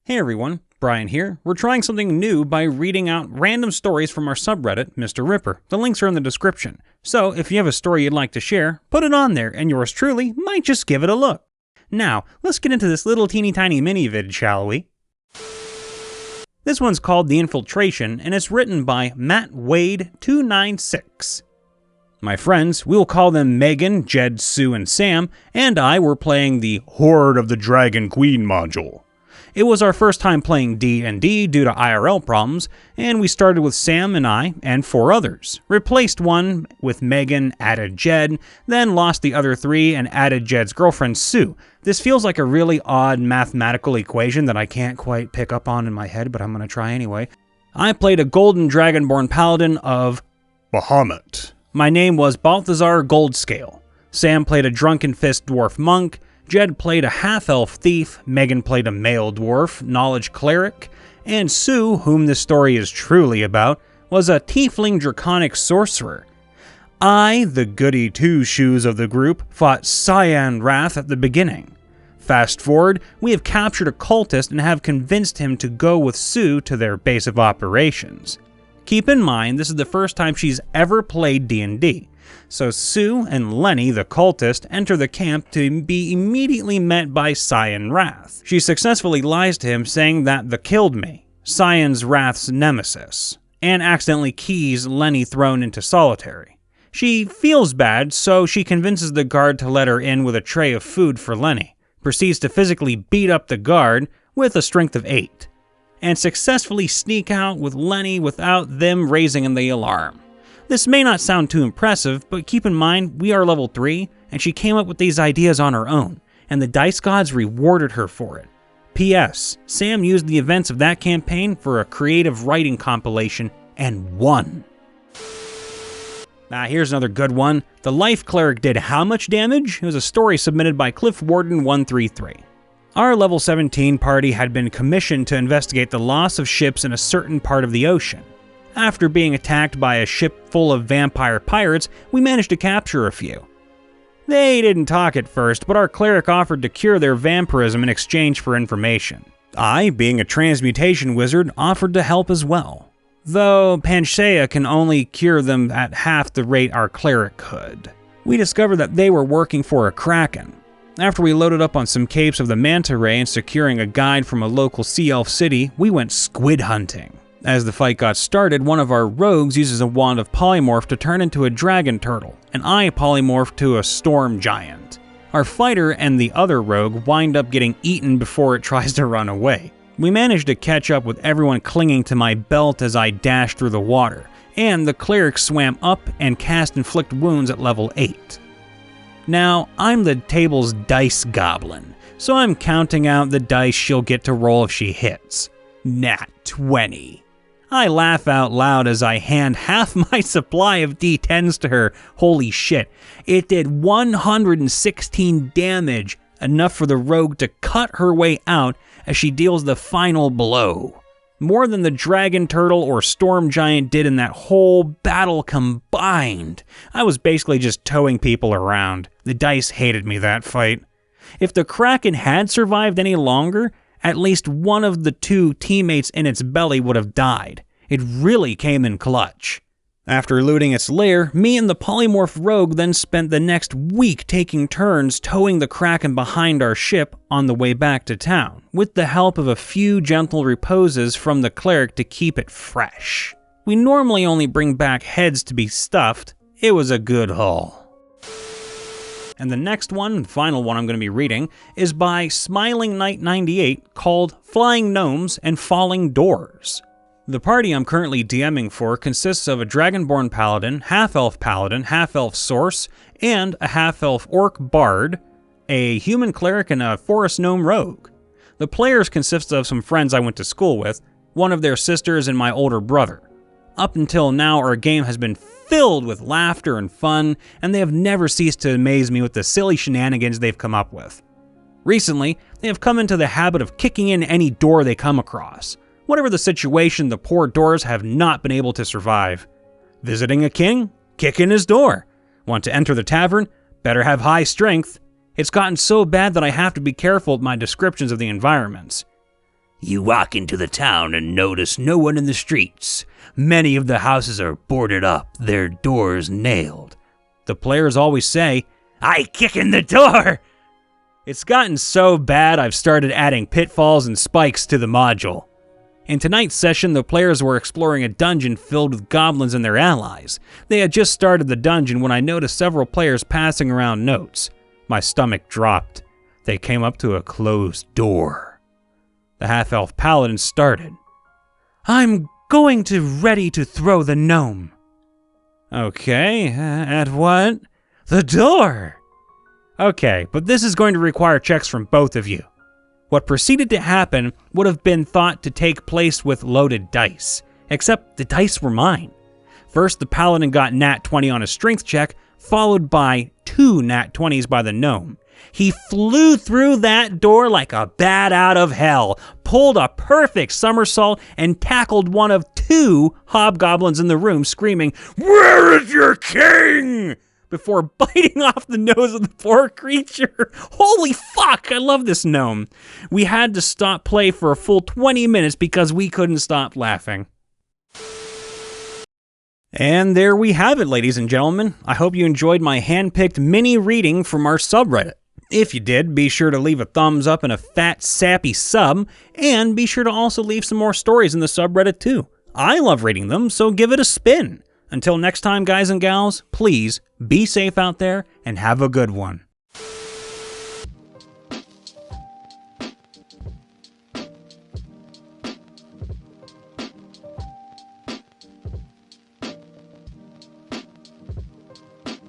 Hey everyone, Brian here. We're trying something new by reading out random stories from our subreddit, Mr. Ripper. The links are in the description. So if you have a story you'd like to share, put it on there and yours truly might just give it a look. Now, let's get into this little teeny tiny mini vid, shall we? This one's called The Infiltration and it's written by Matt Wade 296. My friends, we'll call them Megan, Jed, Sue, and Sam, and I were playing the Horde of the Dragon Queen module. It was our first time playing D&D due to IRL problems, and we started with Sam and I and 4 others. Replaced one with Megan, added Jed, then lost the other 3 and added Jed's girlfriend Sue. This feels like a really odd mathematical equation that I can't quite pick up on in my head, but I'm going to try anyway. I played a golden dragonborn paladin of Bahamut. My name was Balthazar Goldscale. Sam played a drunken fist dwarf monk. Jed played a half-elf thief, Megan played a male dwarf, knowledge cleric, and Sue, whom this story is truly about, was a tiefling draconic sorcerer. I, the goody two-shoes of the group, fought Cyan Wrath at the beginning. Fast forward, we have captured a cultist and have convinced him to go with Sue to their base of operations. Keep in mind, this is the first time she's ever played D&D. So Sue and Lenny, the cultist, enter the camp to be immediately met by Cyan Wrath. She successfully lies to him saying that the killed me, Cyan's Wrath's nemesis, and accidentally keys Lenny thrown into solitary. She feels bad, so she convinces the guard to let her in with a tray of food for Lenny, proceeds to physically beat up the guard with a strength of 8, and successfully sneak out with Lenny without them raising the alarm. This may not sound too impressive, but keep in mind we are level 3, and she came up with these ideas on her own, and the dice gods rewarded her for it. P.S. Sam used the events of that campaign for a creative writing compilation and won. Here's another good one. The Life Cleric did how much damage? It was a story submitted by Cliffwarden133. Our level 17 party had been commissioned to investigate the loss of ships in a certain part of the ocean. After being attacked by a ship full of vampire pirates, we managed to capture a few. They didn't talk at first, but our cleric offered to cure their vampirism in exchange for information. I, being a transmutation wizard, offered to help as well, though Panacea can only cure them at half the rate our cleric could. We discovered that they were working for a kraken. After we loaded up on some capes of the manta ray and securing a guide from a local sea elf city, we went squid hunting. As the fight got started, one of our rogues uses a wand of polymorph to turn into a dragon turtle, and I polymorph to a storm giant. Our fighter and the other rogue wind up getting eaten before it tries to run away. We managed to catch up with everyone clinging to my belt as I dashed through the water, and the cleric swam up and cast inflict wounds at level 8. Now, I'm the table's dice goblin, so I'm counting out the dice she'll get to roll if she hits. Nat 20. I laugh out loud as I hand half my supply of D10s to her. Holy shit. It did 116 damage, enough for the rogue to cut her way out as she deals the final blow. More than the dragon turtle or storm giant did in that whole battle combined. I was basically just towing people around. The dice hated me that fight. If the kraken had survived any longer, at least one of the 2 teammates in its belly would have died. It really came in clutch. After looting its lair, me and the polymorph rogue then spent the next week taking turns towing the kraken behind our ship on the way back to town, with the help of a few gentle reposes from the cleric to keep it fresh. We normally only bring back heads to be stuffed. It was a good haul. And the next one, the final one I'm going to be reading, is by Smiling Knight 98, called Flying Gnomes and Falling Doors. The party I'm currently DMing for consists of a Dragonborn Paladin, half-elf Source, and a half-elf Orc Bard, a human cleric, and a forest gnome rogue. The players consist of some friends I went to school with, one of their sisters and my older brother. Up until now, our game has been filled with laughter and fun, and they have never ceased to amaze me with the silly shenanigans they've come up with. Recently, they have come into the habit of kicking in any door they come across. Whatever the situation, the poor doors have not been able to survive. Visiting a king? Kick in his door. Want to enter the tavern? Better have high strength. It's gotten so bad that I have to be careful with my descriptions of the environments. You walk into the town and notice no one in the streets. Many of the houses are boarded up, their doors nailed. The players always say, "I kick in the door!" It's gotten so bad I've started adding pitfalls and spikes to the module. In tonight's session, the players were exploring a dungeon filled with goblins and their allies. They had just started the dungeon when I noticed several players passing around notes. My stomach dropped. They came up to a closed door. The half-elf paladin started. "I'm going to ready to throw the gnome." "Okay, at what?" "The door!" "Okay, but this is going to require checks from both of you." What proceeded to happen would have been thought to take place with loaded dice, except the dice were mine. First, the paladin got nat 20 on a strength check, followed by 2 nat 20s by the gnome. He flew through that door like a bat out of hell, pulled a perfect somersault, and tackled one of 2 hobgoblins in the room, screaming, "Where is your king?" before biting off the nose of the poor creature. Holy fuck, I love this gnome. We had to stop play for a full 20 minutes because we couldn't stop laughing. And there we have it, ladies and gentlemen. I hope you enjoyed my hand-picked mini reading from our subreddit. If you did, be sure to leave a thumbs up and a fat, sappy sub, and be sure to also leave some more stories in the subreddit too. I love reading them, so give it a spin. Until next time, guys and gals, please be safe out there and have a good one.